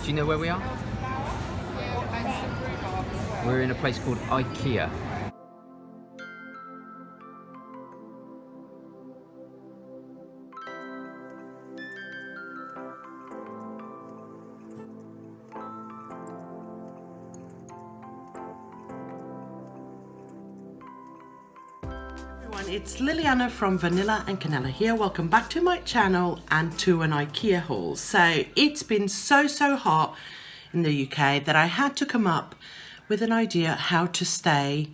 Do you know where we are? We're in a place called Ikea. It's Liliana from Vanilla and Canela here. Welcome back to my channel and to an Ikea haul. So it's been so hot in the UK that I had to come up with an idea how to stay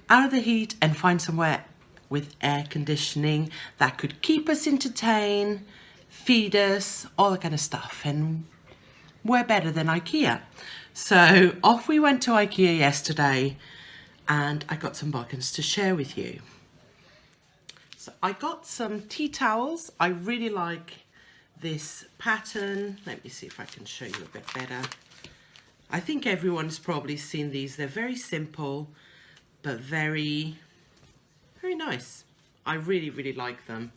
out of the heat and find somewhere with air conditioning that could keep us entertained, feed us, all that kind of stuff. And we're better than Ikea. So off we went to Ikea yesterday and I got some bargains to share with you. So I got some tea towels. I really like this pattern. Let me see if I can show you a bit better. I think everyone's probably seen these. They're very simple, but very nice. I really like them.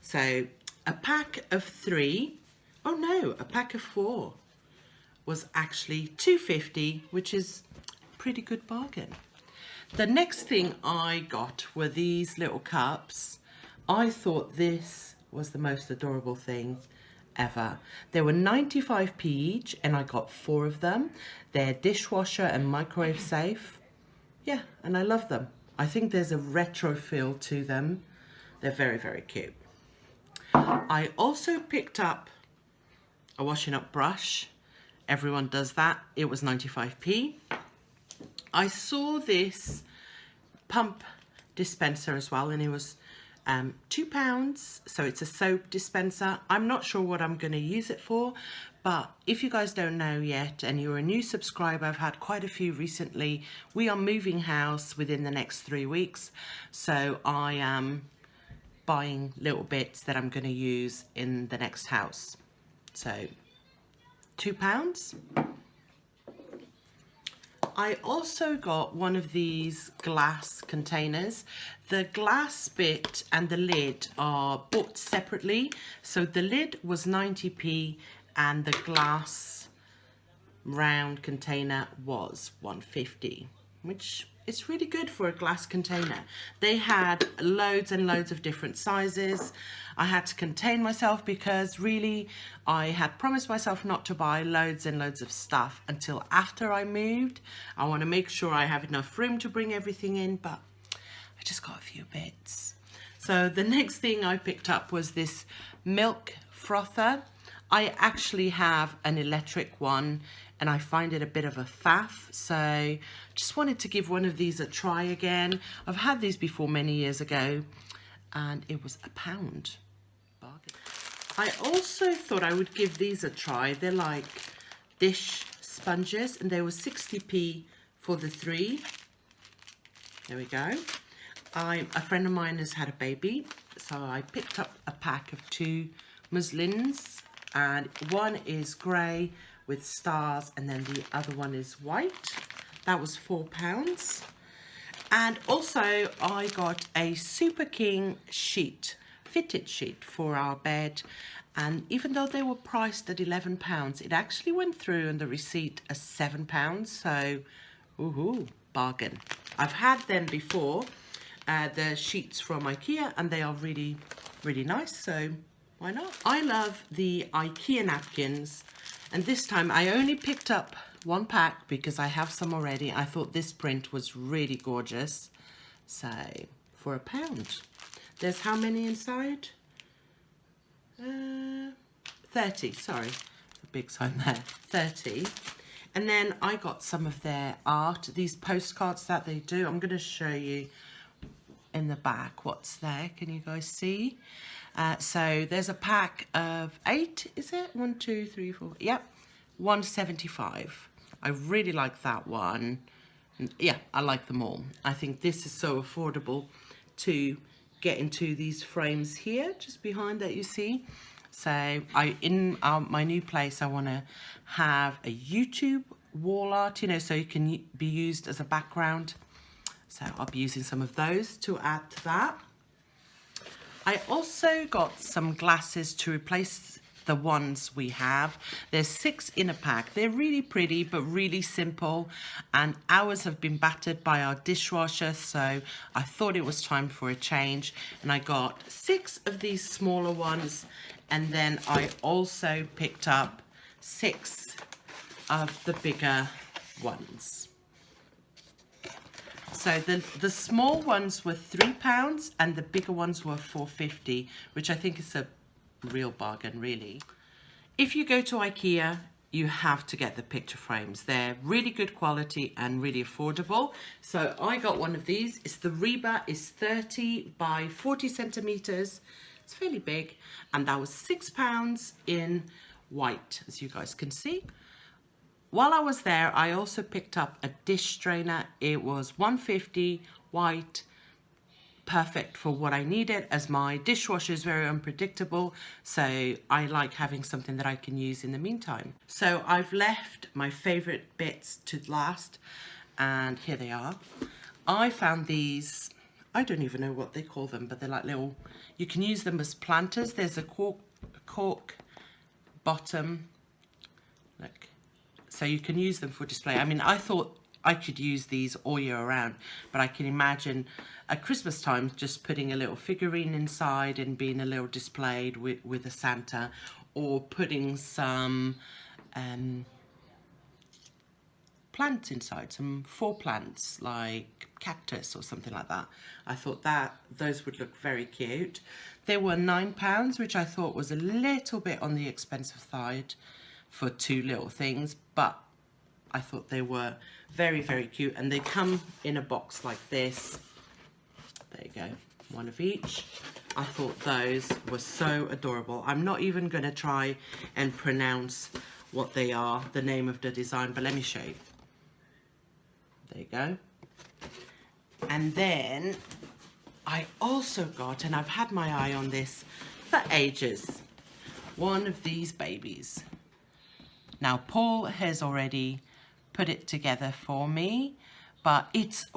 So a pack of 3, oh no, a pack of 4 was actually £2.50, which is a pretty good bargain. The next thing I got were these little cups. I thought this was the most adorable thing ever. They were 95p each and I got 4 of them. They're dishwasher and microwave safe. Yeah, and I love them. I think there's a retro feel to them. They're very cute. I also picked up a washing up brush. Everyone does that. It was 95p. I saw this pump dispenser as well and it was £2. So it's a soap dispenser. I'm not sure what I'm going to use it for, but if you guys don't know yet and you're a new subscriber, I've had quite a few recently. We are moving house within the next 3 weeks, so I am buying little bits that I'm going to use in the next house. So £2. I also got one of these glass containers. The glass bit and the lid are bought separately. So the lid was 90p and the glass round container was 150, which is really good for a glass container. They had loads and loads of different sizes. I had to contain myself because really I had promised myself not to buy loads and loads of stuff until after I moved. I want to make sure I have enough room to bring everything in, but I just got a few bits. So the next thing I picked up was this milk frother. I actually have an electric one and I find it a bit of a faff, so just wanted to give one of these a try again. I've had these before many years ago and it was £1. Bargain. I also thought I would give these a try. They're like dish sponges and they were 60p for the 3. There we go. A friend of mine has had a baby, so I picked up a pack of 2 muslins, and one is grey with stars and then the other one is white. That was £4. And also I got a Super King sheet, fitted sheet for our bed, and even though they were priced at £11, it actually went through on the receipt as £7, so woohoo, bargain. I've had them before, the sheets from Ikea, and they are really nice, so why not? I love the Ikea napkins, and this time I only picked up 1 pack because I have some already. I thought this print was really gorgeous. So for £1. There's how many inside? 30, sorry. A big sign there. 30. And then I got some of their art, these postcards that they do. I'm going to show you in the back what's there. Can you guys see? So there's a pack of 8, is it? 1, 2, 3, 4. Yep, 175. I really like that one. And yeah, I like them all. I think this is so affordable to get into these frames here, just behind that you see. So in my new place, I want to have a YouTube wall art, you know, so it can be used as a background. So I'll be using some of those to add to that. I also got some glasses to replace the ones we have. There's 6 in a pack. They're really pretty but really simple, and ours have been battered by our dishwasher, so I thought it was time for a change, and I got 6 of these smaller ones, and then I also picked up 6 of the bigger ones. So the small ones were £3 and the bigger ones were £4.50, which I think is a real bargain, really. If you go to IKEA, you have to get the picture frames. They're really good quality and really affordable. So I got one of these. It's the Reba, is 30 by 40 centimeters. It's fairly big, and that was £6 in white, as you guys can see. While I was there, I also picked up a dish strainer. It was £1.50 white, perfect for what I needed, as my dishwasher is very unpredictable, so I like having something that I can use in the meantime. So I've left my favorite bits to last, and here they are. I found these, I don't even know what they call them, but they're like little, you can use them as planters. There's a cork bottom, look, so you can use them for display. I mean, I thought I could use these all year around, but I can imagine at Christmas time just putting a little figurine inside and being a little displayed with a Santa, or putting some plants inside, some fall plants like cactus or something like that. I thought that those would look very cute. They were £9, which I thought was a little bit on the expensive side for 2 little things, but I thought they were very, very cute, and they come in a box like this. There you go, one of each. I thought those were so adorable. I'm not even going to try and pronounce what they are, the name of the design, but let me show you. There you go. And then I also got, and I've had my eye on this for ages, one of these babies. Now, Paul has already put it together for me, but it's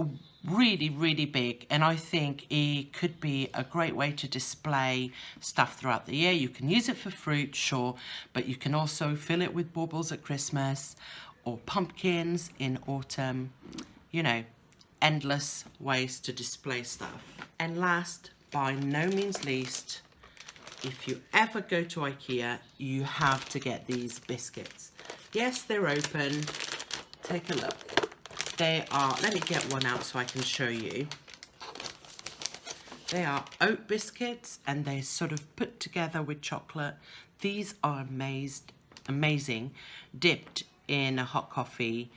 really, really big, and I think it could be a great way to display stuff throughout the year. You can use it for fruit, sure, but you can also fill it with baubles at Christmas or pumpkins in autumn. You know, endless ways to display stuff. And last, by no means least, if you ever go to IKEA, you have to get these biscuits. Yes, they're open. Take a look. They are, let me get one out so I can show you. They are oat biscuits, and they're sort of put together with chocolate. These are amazing, dipped in a hot coffee.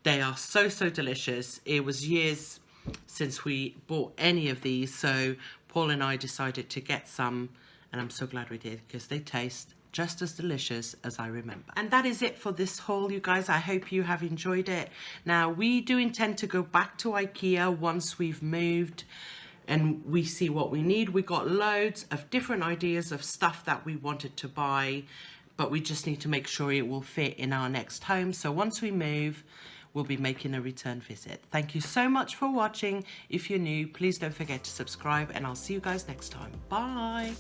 They are so, so delicious. It was years since we bought any of these, so Paul and I decided to get some, and I'm so glad we did, because they taste just as delicious as I remember. And that is it for this haul, you guys. I hope you have enjoyed it. Now, we do intend to go back to IKEA once we've moved and we see what we need. We got loads of different ideas of stuff that we wanted to buy, but we just need to make sure it will fit in our next home. So once we move, we'll be making a return visit. Thank you so much for watching. If you're new, please don't forget to subscribe, and I'll see you guys next time. Bye.